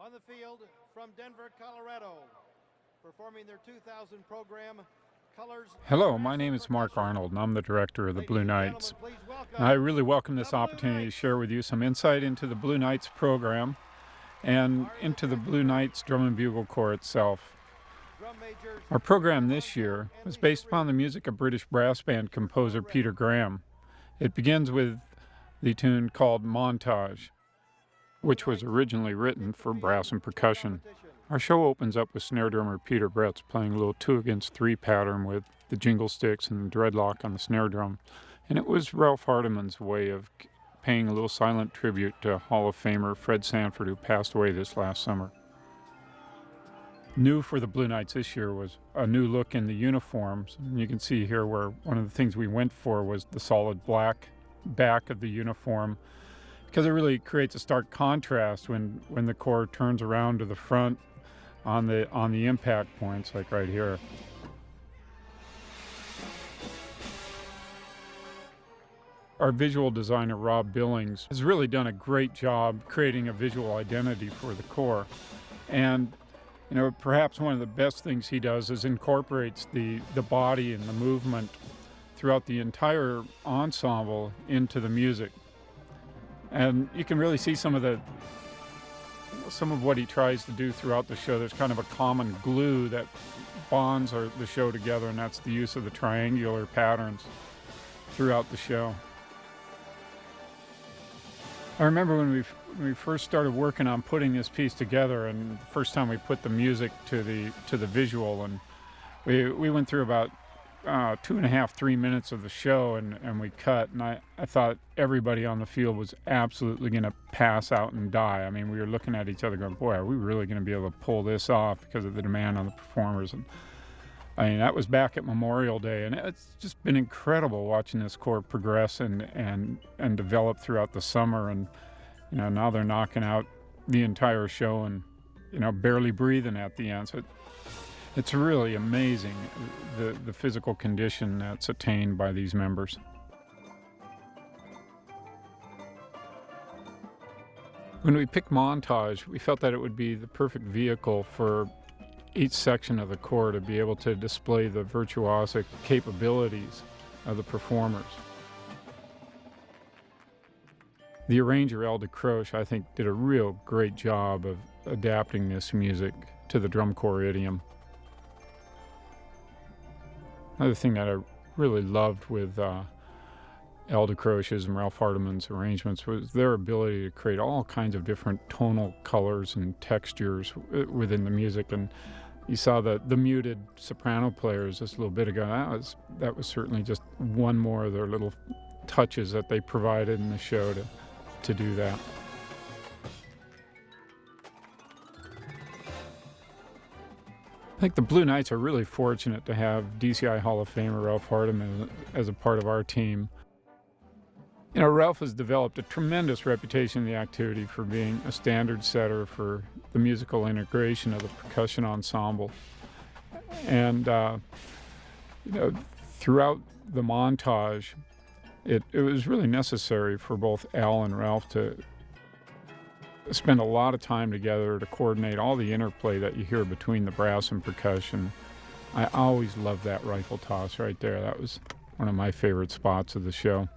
On the field from Denver, Colorado, performing their 2000 program, Colors. Hello, my name is Mark Arnold, and I'm the director of the Blue Knights. And I really welcome this opportunity to share with you some insight into the Blue Knights program and into the Blue Knights Drum and Bugle Corps itself. Our program this year was based upon the music of British brass band composer Peter Graham. It begins with the tune called Montage, which was originally written for brass and percussion. Our show opens up with snare drummer Peter Bretz playing a little 2-against-3 pattern with the jingle sticks and the dreadlock on the snare drum. And it was Ralph Hardiman's way of paying a little silent tribute to Hall of Famer Fred Sanford, who passed away this last summer. New for the Blue Knights this year was a new look in the uniforms. And you can see here where one of the things we went for was the solid black back of the uniform, because it really creates a stark contrast when the Corps turns around to the front on the impact points, like right here. Our visual designer, Rob Billings, has really done a great job creating a visual identity for the Corps. And perhaps one of the best things he does is incorporates the body and the movement throughout the entire ensemble into the music. And you can really see some of what he tries to do throughout the show. There's kind of a common glue that bonds the show together, and that's the use of the triangular patterns throughout the show. I remember when we first started working on putting this piece together, and the first time we put the music to the visual, and we went through about 2.5-3 minutes of the show, and we cut, and I thought everybody on the field was absolutely going to pass out and die. I mean, we were looking at each other going, boy, are we really going to be able to pull this off because of the demand on the performers? And I mean, that was back at Memorial Day, and it's just been incredible watching this Corps progress and develop throughout the summer. And now they're knocking out the entire show and barely breathing at the end. So it's really amazing the physical condition that's attained by these members. When we picked Montage, we felt that it would be the perfect vehicle for each section of the Corps to be able to display the virtuosic capabilities of the performers. The arranger, El DeCroche, I think, did a real great job of adapting this music to the drum corps idiom. Another thing that I really loved with El DeCroche's and Ralph Hardiman's arrangements was their ability to create all kinds of different tonal colors and textures within the music. And you saw the muted soprano players just a little bit ago. That was certainly just one more of their little touches that they provided in the show to do that. I think the Blue Knights are really fortunate to have DCI Hall of Famer Ralph Hardiman as a part of our team. Ralph has developed a tremendous reputation in the activity for being a standard setter for the musical integration of the percussion ensemble. And, throughout the montage, it was really necessary for both Al and Ralph to spend a lot of time together to coordinate all the interplay that you hear between the brass and percussion. I always loved that rifle toss right there. That was one of my favorite spots of the show.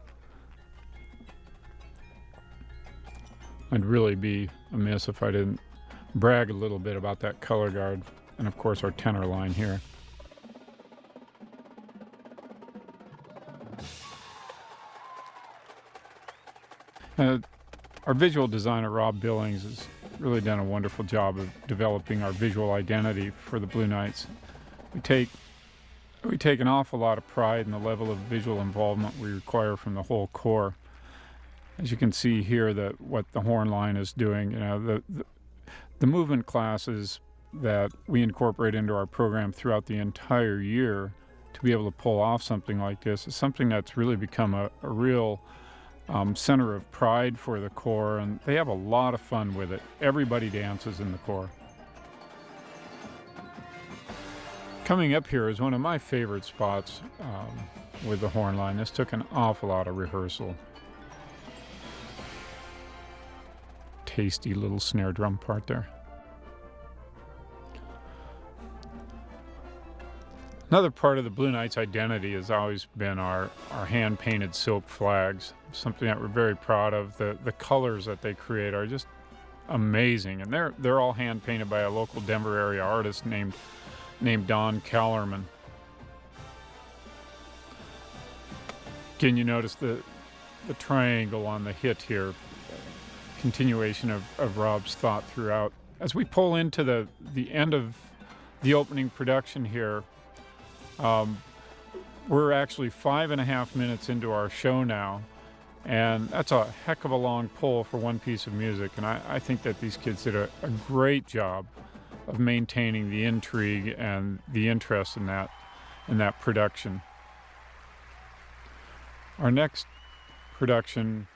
I'd really be amiss if I didn't brag a little bit about that color guard and, of course, our tenor line here. Our visual designer, Rob Billings, has really done a wonderful job of developing our visual identity for the Blue Knights. We take an awful lot of pride in the level of visual involvement we require from the whole Corps. As you can see here, what the horn line is doing, the movement classes that we incorporate into our program throughout the entire year to be able to pull off something like this is something that's really become a real center of pride for the Corps, and they have a lot of fun with it. Everybody dances in the Corps. Coming up here is one of my favorite spots with the horn line. This took an awful lot of rehearsal. Tasty little snare drum part there. Another part of the Blue Knights' identity has always been our hand-painted silk flags, something that we're very proud of. The colors that they create are just amazing, and they're all hand-painted by a local Denver area artist named Don Kellerman. Again, you notice the triangle on the hit here, continuation of Rob's thought throughout. As we pull into the end of the opening production here, we're actually 5.5 minutes into our show now, and that's a heck of a long pull for one piece of music, and I think that these kids did a great job of maintaining the intrigue and the interest in that production. Our next production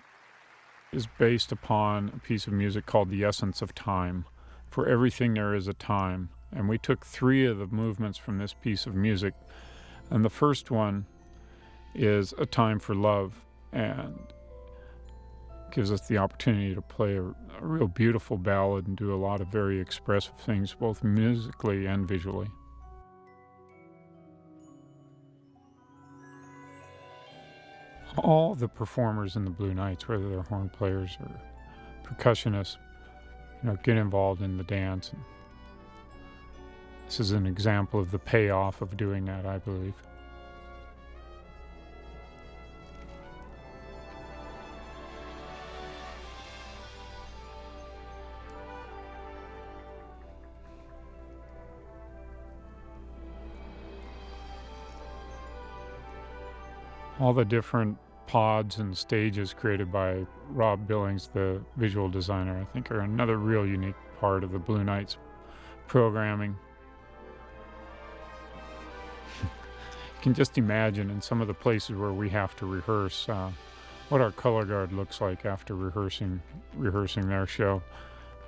is based upon a piece of music called The Essence of Time. For everything there is a time. And we took 3 of the movements from this piece of music. And the first one is A Time for Love, and gives us the opportunity to play a real beautiful ballad and do a lot of very expressive things, both musically and visually. All the performers in the Blue Knights, whether they're horn players or percussionists, get involved in the dance. And this is an example of the payoff of doing that, I believe. All the different pods and stages created by Rob Billings, the visual designer, I think are another real unique part of the Blue Knights programming. You can just imagine in some of the places where we have to rehearse what our color guard looks like after rehearsing their show.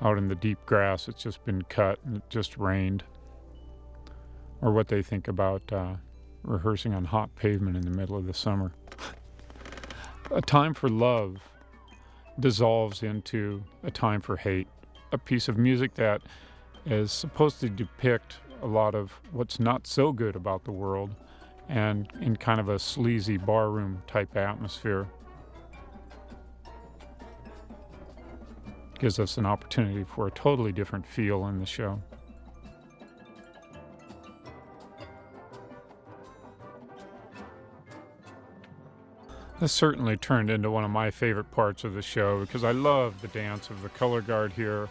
Out in the deep grass, it's just been cut and it just rained. Or what they think about rehearsing on hot pavement in the middle of the summer. A Time for Love dissolves into A Time for Hate, a piece of music that is supposed to depict a lot of what's not so good about the world, and in kind of a sleazy barroom type atmosphere. Gives us an opportunity for a totally different feel in the show. This certainly turned into one of my favorite parts of the show because I love the dance of the color guard here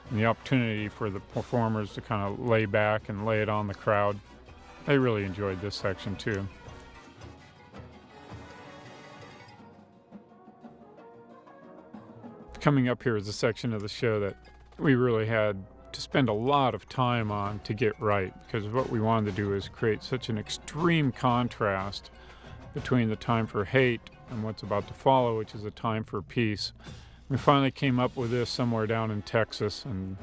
and the opportunity for the performers to kind of lay back and lay it on the crowd. They really enjoyed this section too. Coming up here is a section of the show that we really had to spend a lot of time on to get right, because what we wanted to do is create such an extreme contrast between the Time for Hate and what's about to follow, which is A Time for Peace. We finally came up with this somewhere down in Texas, and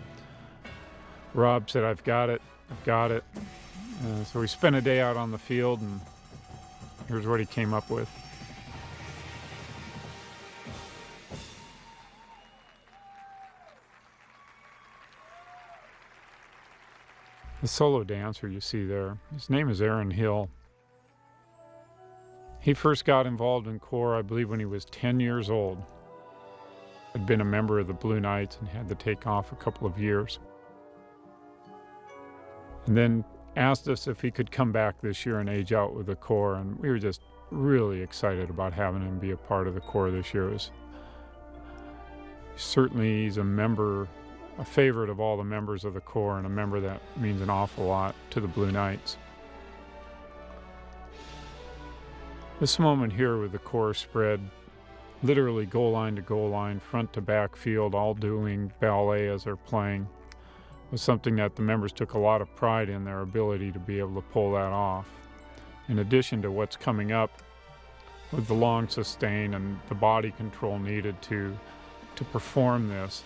Rob said, I've got it. So we spent a day out on the field, and here's what he came up with. The solo dancer you see there, his name is Aaron Hill. He first got involved in corps, I believe, when he was 10 years old. Had been a member of the Blue Knights and had to take off a couple of years. And then asked us if he could come back this year and age out with the corps, and we were just really excited about having him be a part of the corps this year. Certainly he's a favorite of all the members of the corps, and a member that means an awful lot to the Blue Knights. This moment here with the corps spread, literally goal line to goal line, front to back field, all doing ballet as they're playing, was something that the members took a lot of pride in, their ability to be able to pull that off. In addition to what's coming up with the long sustain and the body control needed to perform this.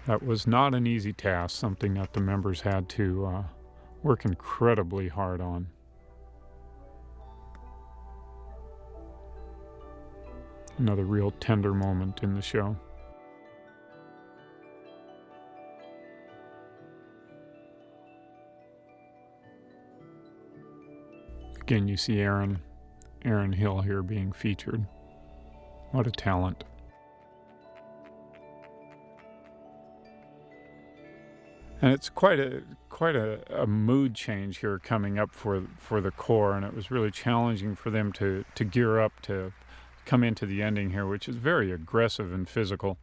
That was not an easy task, something that the members had to work incredibly hard on. Another real tender moment in the show. Again, you see Aaron Hill here being featured. What a talent. And it's quite a mood change here coming up for the Corps, and it was really challenging for them to gear up to come into the ending here, which is very aggressive and physical.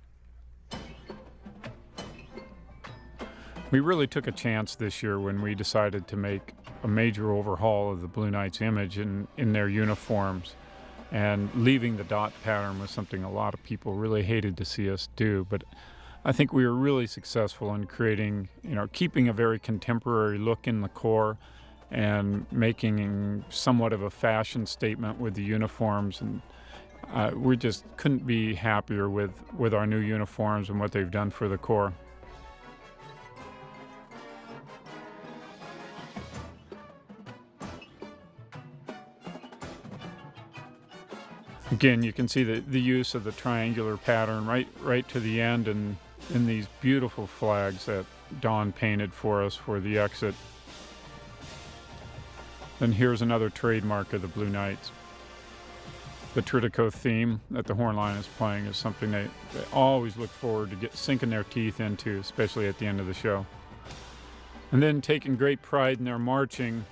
We really took a chance this year when we decided to make a major overhaul of the Blue Knights image in their uniforms, and leaving the dot pattern was something a lot of people really hated to see us do, but I think we were really successful in creating, keeping a very contemporary look in the Corps and making somewhat of a fashion statement with the uniforms, and we just couldn't be happier with our new uniforms and what they've done for the Corps. Again, you can see the use of the triangular pattern right to the end, and in these beautiful flags that Don painted for us for the exit. Then here's another trademark of the Blue Knights. The Tritico theme that the horn line is playing is something they always look forward to sinking their teeth into, especially at the end of the show. And then taking great pride in their marching,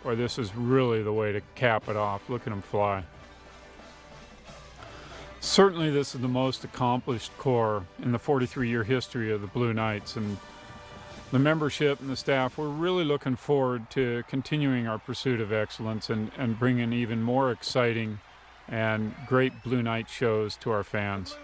or this is really the way to cap it off. Look at them fly. Certainly this is the most accomplished Corps in the 43-year history of the Blue Knights, and the membership and the staff, we're really looking forward to continuing our pursuit of excellence and bringing even more exciting and great Blue Knight shows to our fans.